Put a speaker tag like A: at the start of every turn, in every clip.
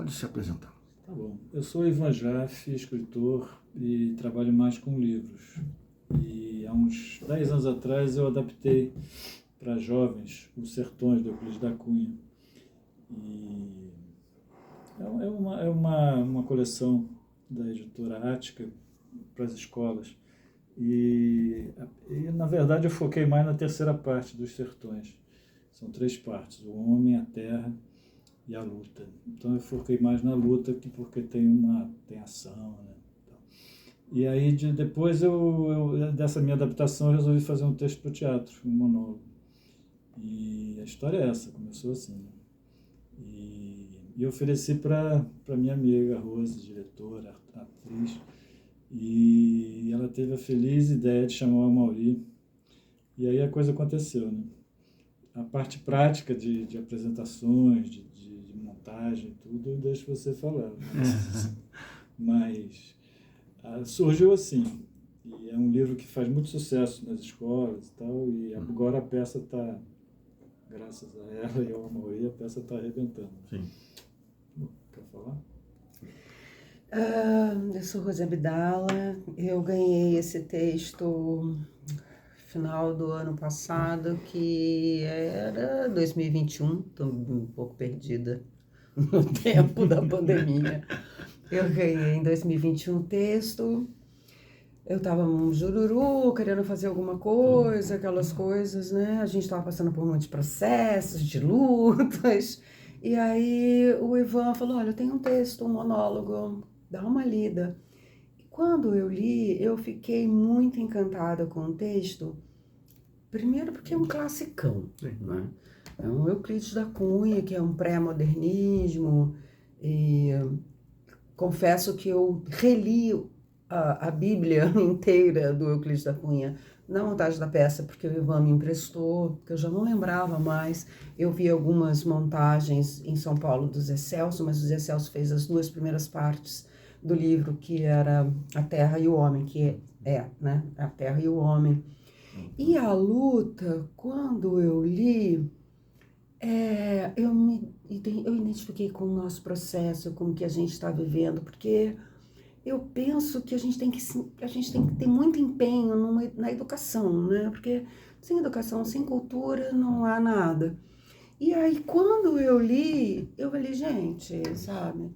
A: Pode se apresentar.
B: Tá bom. Eu sou Ivan Jaffe, escritor e trabalho mais com livros. E há uns 10 anos atrás eu adaptei para jovens Os Sertões, do Euclides da Cunha. E é uma coleção da editora Ática para as escolas. E, na verdade, eu foquei mais na terceira parte dos Sertões. São 3 partes: o homem, a terra e a luta. Então eu foquei mais na luta porque tem ação, né? E aí depois dessa minha adaptação eu resolvi fazer um texto para o teatro, um monólogo. E a história é essa, começou assim, né? E eu ofereci para minha amiga Rose, diretora, atriz, e ela teve a feliz ideia de chamar o Amaury. E aí a coisa aconteceu, né? A parte prática de apresentações, de montagem, tudo, eu deixo você falar. Né? Mas surgiu assim. E é um livro que faz muito sucesso nas escolas e tal, e agora a peça está, graças a ela e ao Amaury, a peça está arrebentando.
A: Sim.
B: Quer falar?
C: Eu sou Rose Abdala, eu ganhei esse texto no final do ano passado, que era 2021, estou um pouco perdida no tempo da pandemia. Eu ganhei em 2021 o texto, eu estava um jururu, querendo fazer alguma coisa, aquelas coisas, né? A gente estava passando por muitos processos, de lutas, e aí o Ivan falou, olha, eu tenho um texto, um monólogo, dá uma lida. E quando eu li, eu fiquei muito encantada com o texto, primeiro porque é um classicão, né? É um Euclides da Cunha, que é um pré-modernismo, e confesso que eu reli a Bíblia inteira do Euclides da Cunha na montagem da peça, porque o Ivan me emprestou, porque eu já não lembrava mais. Eu vi algumas montagens em São Paulo do Zé Celso, mas o Zé Celso fez as 2 primeiras partes do livro, que era A Terra e o Homem, que né? A Terra e o Homem. E a luta, quando eu li, eu identifiquei com o nosso processo, com o que a gente está vivendo, porque eu penso que a gente tem que ter muito empenho na educação, né? Porque sem educação, sem cultura, não há nada. E aí, quando eu li, eu falei, gente, sabe,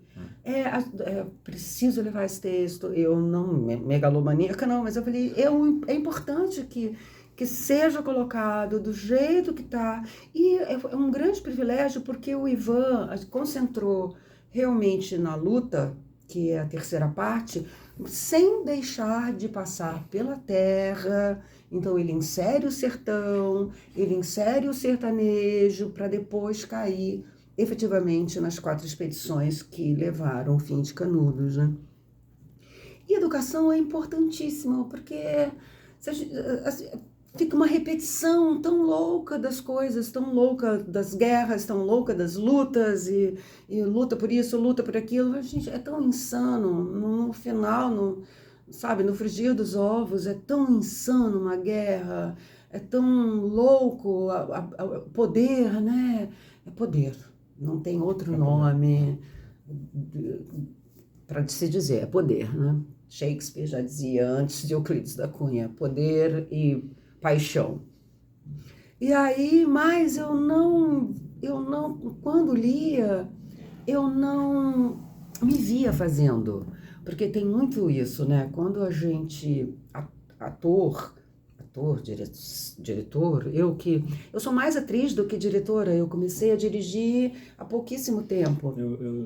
C: preciso levar esse texto, eu não, megalomaníaca não, mas eu falei, é importante que seja colocado do jeito que está. E é um grande privilégio, porque o Ivan concentrou realmente na luta, que é a terceira parte, sem deixar de passar pela terra. Então ele insere o sertão, ele insere o sertanejo, para depois cair efetivamente nas 4 expedições que levaram ao fim de Canudos, né? E educação é importantíssima, porque fica uma repetição tão louca das coisas, tão louca das guerras, tão louca das lutas, e luta por isso, luta por aquilo. Gente, é tão insano, no final, sabe, no frigir dos ovos, é tão insano uma guerra, é tão louco o poder, né? É poder, não tem outro nome para se dizer, é poder, né? Shakespeare já dizia antes de Euclides da Cunha, poder e paixão. E aí, mas eu não, quando lia, eu não me via fazendo, porque tem muito isso, né? Quando a gente, ator, diretor, eu sou mais atriz do que diretora, eu comecei a dirigir há pouquíssimo tempo.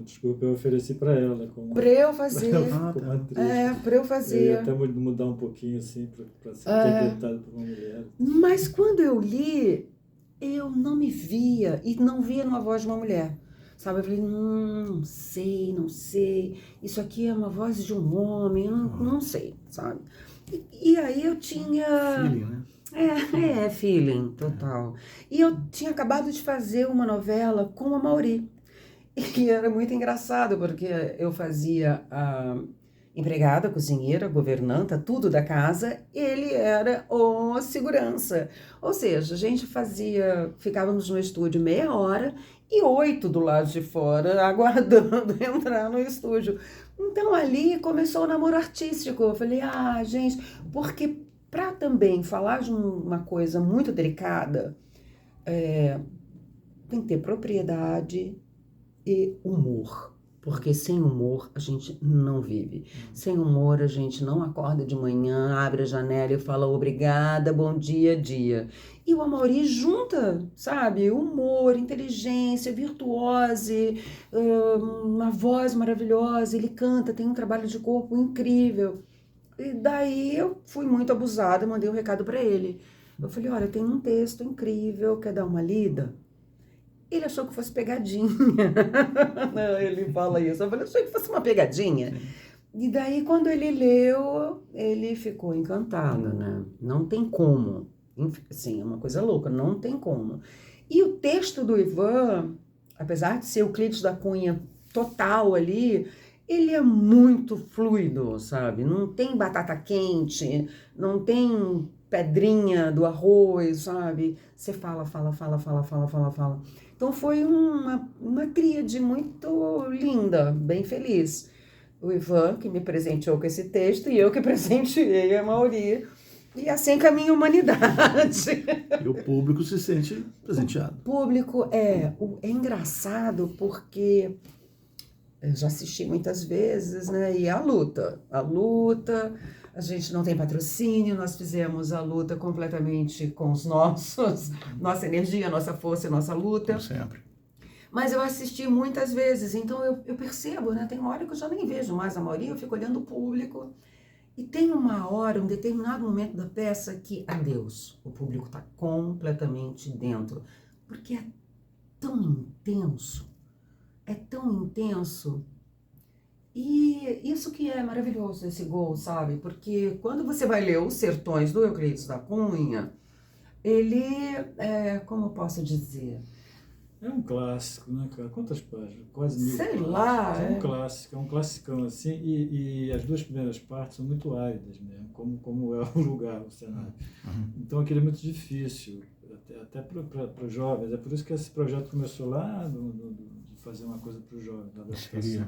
B: Desculpa, eu ofereci para ela
C: para eu fazer.
B: Como atriz.
C: Para eu fazer.
B: Eu ia até mudar um pouquinho assim para ser interpretado por uma mulher.
C: Mas quando eu li, eu não me via, e não via numa voz de uma mulher. Sabe, eu falei, não sei, isso aqui é uma voz de um homem, eu não sei, sabe? E aí eu tinha...
A: Feeling, né?
C: Feeling, total. E eu tinha acabado de fazer uma novela com a Amaury. E era muito engraçado, porque eu fazia a empregada, cozinheira, governanta, tudo da casa, ele era o segurança. Ou seja, a gente ficávamos no estúdio meia hora e 8 do lado de fora, aguardando entrar no estúdio. Então ali começou o namoro artístico. Eu falei, gente, porque para também falar de uma coisa muito delicada, tem que ter propriedade e humor. Porque sem humor a gente não vive. Sem humor a gente não acorda de manhã, abre a janela e fala obrigada, bom dia, dia. E o Amaury junta, sabe? Humor, inteligência, virtuose, uma voz maravilhosa, ele canta, tem um trabalho de corpo incrível. E daí eu fui muito abusada, mandei um recado para ele. Eu falei, olha, tem um texto incrível, quer dar uma lida? Ele achou que fosse pegadinha. Ele fala isso. Eu falei, achei que fosse uma pegadinha. E daí, quando ele leu, ele ficou encantado, né? Não tem como. Sim, é uma coisa louca, não tem como. E o texto do Ivan, apesar de ser Euclides da Cunha total ali, ele é muito fluido, sabe? Não tem batata quente, não tem pedrinha do arroz, sabe? Você fala, fala, fala, fala, fala, fala, fala. Então foi uma tríade muito linda, bem feliz. O Ivan, que me presenteou com esse texto, e eu que presenteei a Amaury. E assim caminha a humanidade.
A: E o público se sente presenteado.
C: O público é engraçado porque eu já assisti muitas vezes, né? E a luta, a gente não tem patrocínio, nós fizemos a luta completamente com os nossa energia, nossa força e nossa luta.
A: Como sempre.
C: Mas eu assisti muitas vezes, então eu percebo, né? Tem uma hora que eu já nem vejo mais a Amaury, eu fico olhando o público. E tem uma hora, um determinado momento da peça que, adeus, o público está completamente dentro. Porque é tão intenso. É tão intenso. E isso que é maravilhoso desse Gol, sabe? Porque quando você vai ler Os Sertões do Euclides da Cunha, ele, como eu posso dizer?
B: É um clássico, né, cara? Quantas páginas? Quase 1000
C: Sei
B: páginas.
C: lá.
B: É um clássico, é um classicão, assim, e as duas primeiras partes são muito áridas mesmo, como é o lugar, o cenário. Então aquilo é muito difícil, até para os jovens. É por isso que esse projeto começou lá, de fazer uma coisa para os jovens, da adaptação.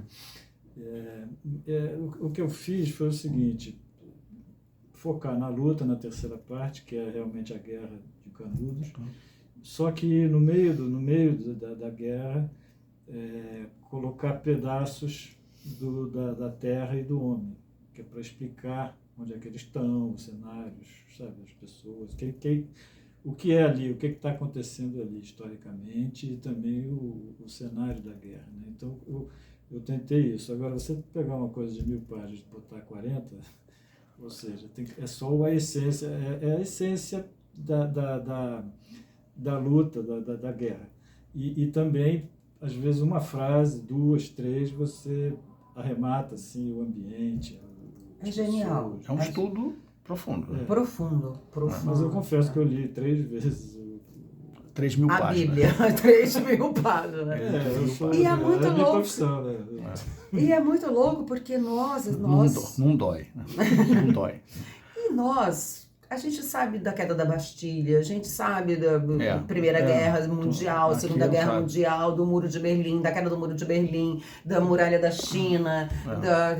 B: O que eu fiz foi o seguinte: focar na luta, na terceira parte, que é realmente a guerra de Canudos. Só que no meio da guerra, colocar pedaços da terra e do homem, que é para explicar onde é que eles estão, os cenários, sabe, as pessoas, o que é ali, o que está acontecendo ali historicamente, e também o cenário da guerra, né? Então eu tentei isso. Agora, você pegar uma coisa de 1000 páginas e botar 40, ou seja, é só a essência, é a essência da luta, da guerra. E também, às vezes, uma frase, 2, 3, você arremata assim, o ambiente.
C: É genial.
A: É um estudo profundo. Né?
C: Profundo.
B: Mas eu confesso que eu li 3 vezes
A: 3.000 páginas.
C: A Bíblia, 3.000 páginas. E é muito louco.
B: Profissão, né?
C: E é muito louco porque nós...
A: Não dói. Não dói.
C: E nós... A gente sabe da queda da Bastilha, a gente sabe da Primeira Guerra Mundial, Segunda Guerra Mundial, do Muro de Berlim, da queda do Muro de Berlim, da Muralha da China, da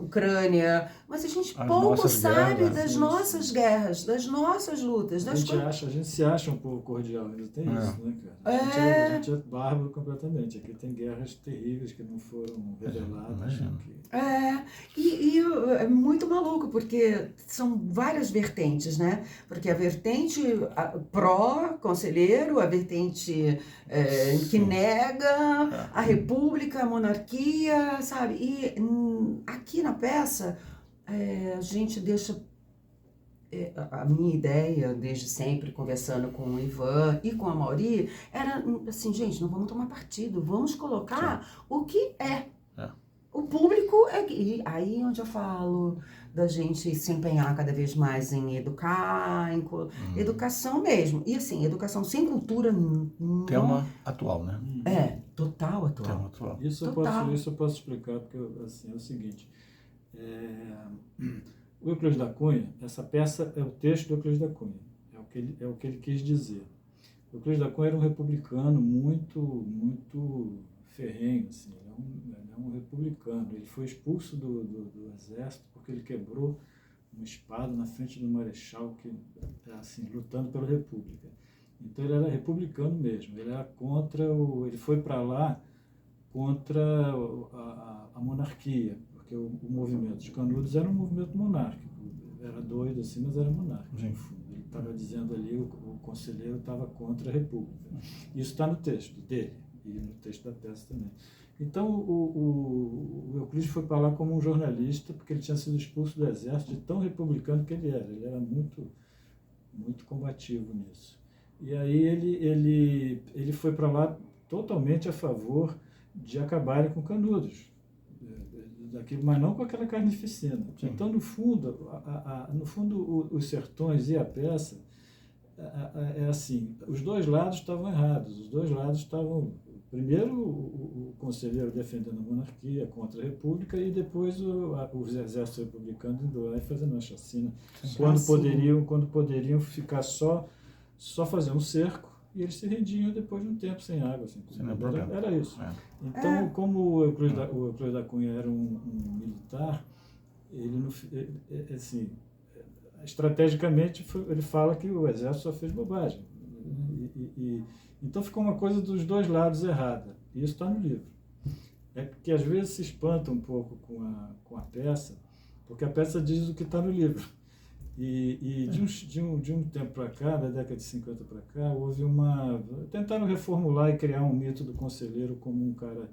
C: Ucrânia. Mas a gente pouco sabe das nossas guerras, das nossas lutas.
B: A gente se acha um pouco cordial, ainda tem isso, né, cara? A gente é bárbaro completamente. Aqui tem guerras terríveis que não foram reveladas.
C: E é muito maluco, porque são várias vertentes, né? Porque a vertente pró-conselheiro, a vertente que nega, a república, a monarquia, sabe? E aqui na peça, a gente deixa... A minha ideia, desde sempre, conversando com o Ivan e com a Amaury, era assim, gente, não vamos tomar partido, vamos colocar o que é. O público e aí onde eu falo da gente se empenhar cada vez mais em educar, em educação mesmo. E assim, educação sem cultura...
A: Tema atual, né?
C: Total atual.
A: Tema atual.
B: Isso eu posso explicar, porque assim, é o seguinte... O Euclides da Cunha, essa peça é o texto do Euclides da Cunha, é o que ele quis dizer. O Euclides da Cunha era um republicano muito ferrenho, assim, ele é um republicano. Ele foi expulso do exército porque ele quebrou uma espada na frente do marechal, que assim, lutando pela República. Então ele era republicano mesmo, ele era ele foi para lá contra a monarquia, porque o movimento de Canudos era um movimento monárquico, era doido assim, mas era monárquico. Ele estava dizendo ali, o conselheiro estava contra a República. Isso está no texto dele e no texto da peça também. Então o Euclides foi para lá como um jornalista, porque ele tinha sido expulso do exército, de tão republicano que ele era muito combativo nisso. E aí ele foi para lá totalmente a favor de acabarem com Canudos, daquilo, mas não com aquela carnificina. Sim. Então, no fundo, os Sertões e a peça é assim, os dois lados estavam errados, os dois lados estavam, primeiro o conselheiro defendendo a monarquia contra a república e depois os exércitos republicanos indo lá e fazendo uma chacina, quando poderiam ficar só fazer um cerco, e eles se rendiam depois de um tempo sem água. Assim, era isso. É. Então, como o Euclides da Cunha era um militar, ele assim, estrategicamente ele fala que o exército só fez bobagem. Então ficou uma coisa dos dois lados errada. E isso está no livro. É que às vezes se espanta um pouco com a peça, porque a peça diz o que está no livro. E de um tempo para cá, da década de 50 para cá, houve tentaram reformular e criar um mito do conselheiro como um cara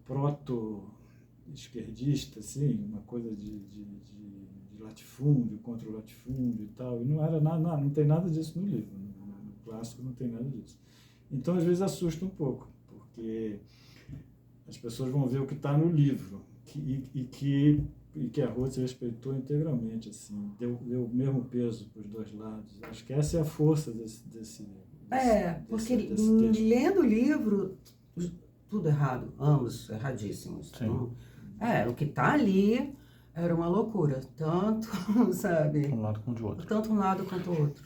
B: proto-esquerdista, assim, uma coisa de latifúndio, contra o latifúndio e tal. E não era nada, não tem nada disso no livro. No clássico não tem nada disso. Então, às vezes, assusta um pouco, porque as pessoas vão ver o que está no livro e que a Roth respeitou integralmente, assim, deu o mesmo peso para os dois lados. Acho que essa é a força desse
C: porque lendo o livro, tudo errado, ambos erradíssimos. Então, o que está ali era uma loucura, tanto, sabe?
A: Um lado quanto o outro.
C: Tanto um lado quanto o outro.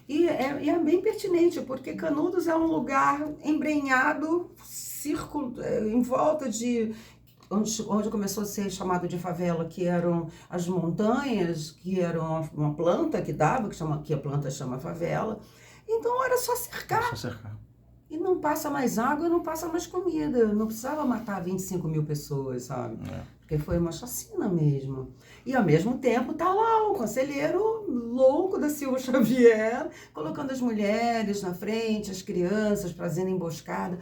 C: E é bem pertinente, porque Canudos é um lugar embrenhado, em volta de... Onde começou a ser chamado de favela, que eram as montanhas, que eram uma planta que dava, que a planta chama favela. Então era só cercar. E não passa mais água, não passa mais comida. Não precisava matar 25 mil pessoas, sabe? Porque foi uma chacina mesmo. E ao mesmo tempo tá lá o conselheiro louco da Silva Xavier, colocando as mulheres na frente, as crianças, fazendo emboscada.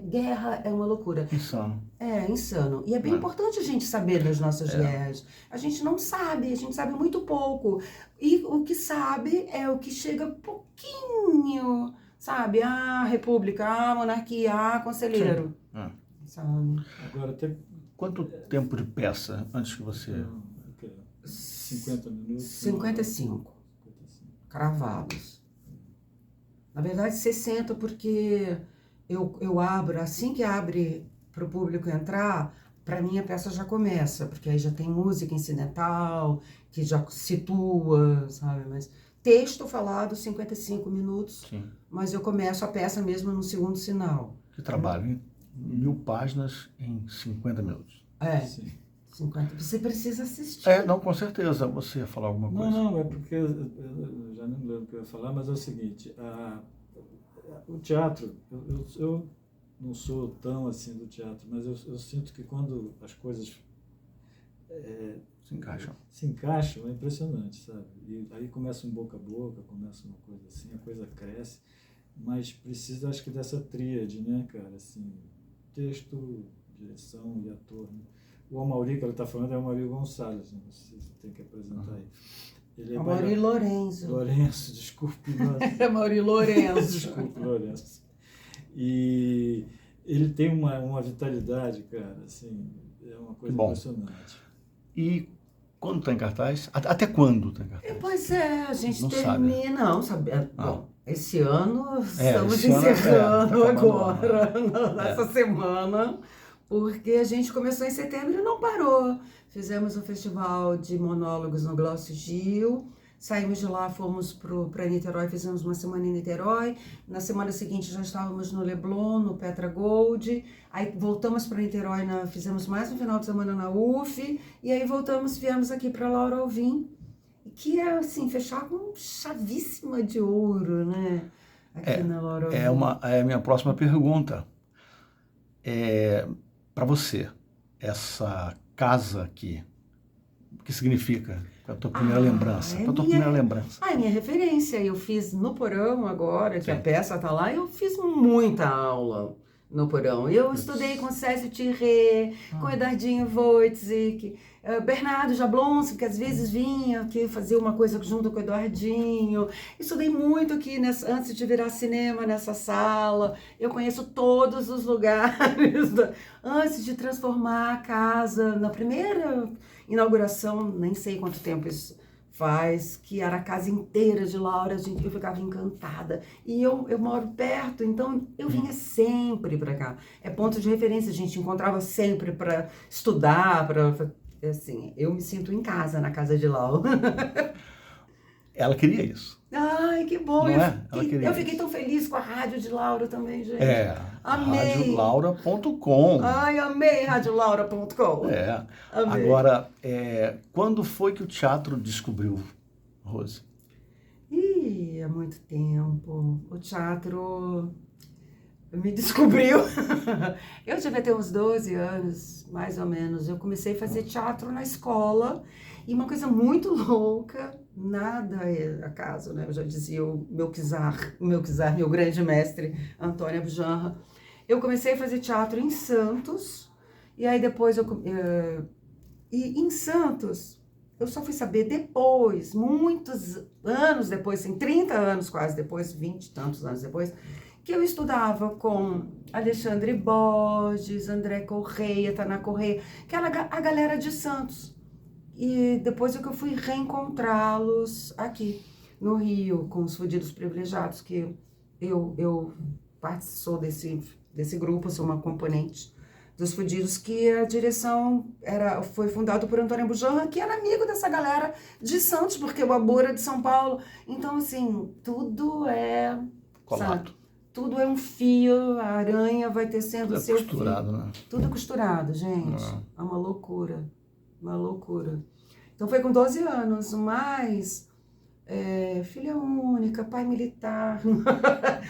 C: Guerra é uma loucura.
A: Insano.
C: Insano. E é bem importante a gente saber das nossas guerras. A gente não sabe, a gente sabe muito pouco. E o que sabe é o que chega pouquinho, sabe? República, monarquia, conselheiro. Sabe?
B: Agora,
A: quanto tempo de peça antes que você...
B: 50 minutos?
C: 55. Cravados. Na verdade, 60, porque... Eu abro, assim que abre para o público entrar, para mim a peça já começa, porque aí já tem música incidental, que já situa, sabe? Mas texto falado, 55 minutos,
A: Sim.
C: Mas eu começo a peça mesmo no segundo sinal.
A: Que trabalho, hein? 1000 páginas em 50 minutos.
B: Sim.
C: 50. Você precisa assistir.
A: Não, com certeza. Você ia falar alguma coisa?
B: Não, é porque eu já não lembro o que eu ia falar, mas é o seguinte, o teatro, eu não sou tão assim do teatro, mas eu sinto que quando as coisas
A: se encaixam,
B: é impressionante, sabe? E aí começa um boca a boca, começa uma coisa assim, a coisa cresce, mas precisa, acho que, dessa tríade, né, cara? Assim, texto, direção e ator, né? O Amaury que ela está falando é o Amaury Gonçalves, né? Você tem que apresentar aí. Ele é
C: Amaury Lourenço.
B: Lourenço, desculpe.
C: Amaury Lourenço.
B: Desculpe, Lourenço. E ele tem uma vitalidade, cara, assim, é uma coisa impressionante.
A: E quando está em cartaz? Até quando está em cartaz?
C: Pois a gente
A: não
C: termina...
A: Sabe.
C: Não, sabe? Bom, esse ano estamos
A: esse
C: encerrando
A: ano,
C: agora, nessa semana, porque a gente começou em setembro e não parou. Fizemos um festival de monólogos no Glaucio Gil, Saímos de lá, fomos para Niterói, fizemos uma semana em Niterói. Na semana seguinte já estávamos no Leblon, no Petra Gold. Aí voltamos para Niterói, fizemos mais um final de semana na UF. E aí viemos aqui para Laura Alvim, que é assim, fechar com chavíssima de ouro, né? Aqui na Laura Alvim.
A: É a minha próxima pergunta. Para você, essa casa aqui, o que significa? A tua primeira lembrança.
C: É minha referência. Eu fiz no Porão agora, que
A: Sim.
C: a peça tá lá, eu fiz muita aula no Porão. Eu estudei com Césio Thierry, com Edardinho Wojcik, Bernardo Jablonski, que às vezes vinha aqui fazer uma coisa junto com o Eduardinho. Estudei muito aqui, antes de virar cinema, nessa sala. Eu conheço todos os lugares. Antes de transformar a casa, na primeira inauguração, nem sei quanto tempo isso faz, que era a casa inteira de Laura, eu ficava encantada. E eu moro perto, então eu vinha sempre para cá. É ponto de referência, a gente encontrava sempre para estudar, assim, eu me sinto em casa, na casa de Laura.
A: Ela queria isso.
C: Ai, que bom!
A: Eu
C: fiquei tão feliz com a rádio de Laura também, gente.
A: Amei. Radiolaura.com.
C: Ai, amei radiolaura.com.
A: Amei. Agora, quando foi que o teatro descobriu, Rose?
C: Há muito tempo. O teatro me descobriu. Eu devia ter uns 12 anos, mais ou menos. Eu comecei a fazer teatro na escola. E uma coisa muito louca, nada é acaso, né? Eu já dizia o meu grande mestre, Antônio Abjanra. Eu comecei a fazer teatro em Santos, e aí depois e em Santos, eu só fui saber depois, muitos anos depois, assim, 30 anos quase depois, 20 e tantos anos depois, que eu estudava com Alexandre Borges, André Correia, Taná Correia, que era a galera de Santos. E depois é que eu fui reencontrá-los aqui no Rio, com os Fudidos Privilegiados, que eu participo desse grupo, sou uma componente dos Fudidos, que a direção foi fundada por Antônio Abjanra, que era amigo dessa galera de Santos, porque o Abu era de São Paulo. Então, assim, tudo é...
A: colado.
C: Tudo é um fio, a aranha vai tecendo o seu fio.
A: Tudo costurado, né?
C: Tudo costurado, gente. É uma loucura. Uma loucura. Então foi com 12 anos, mas filha única, pai militar.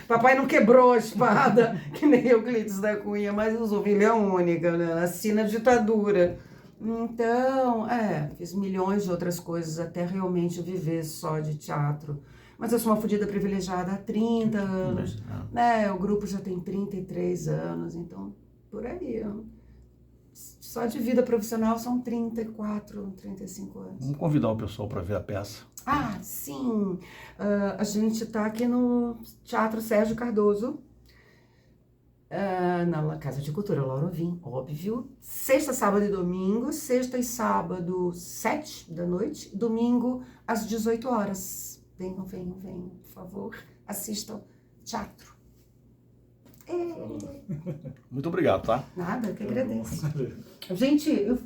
C: Papai não quebrou a espada, que nem Euclides da Cunha, mas usou filha única, né? Nasci na ditadura. Então, fiz milhões de outras coisas até realmente viver só de teatro. Mas eu sou uma fudida privilegiada há 30 anos, né? O grupo já tem 33 anos, então, por aí, só de vida profissional são 34, 35 anos.
A: Vamos convidar o pessoal para ver a peça.
C: Sim. A gente está aqui no Teatro Sérgio Cardoso, na Casa de Cultura Laura Alvim, óbvio. Sexta, sábado e domingo. Sexta e sábado, 7 da noite. Domingo, às 18 horas. Venham, por favor. Assistam teatro.
A: Muito obrigado, tá?
C: Nada, eu que agradeço. Gente,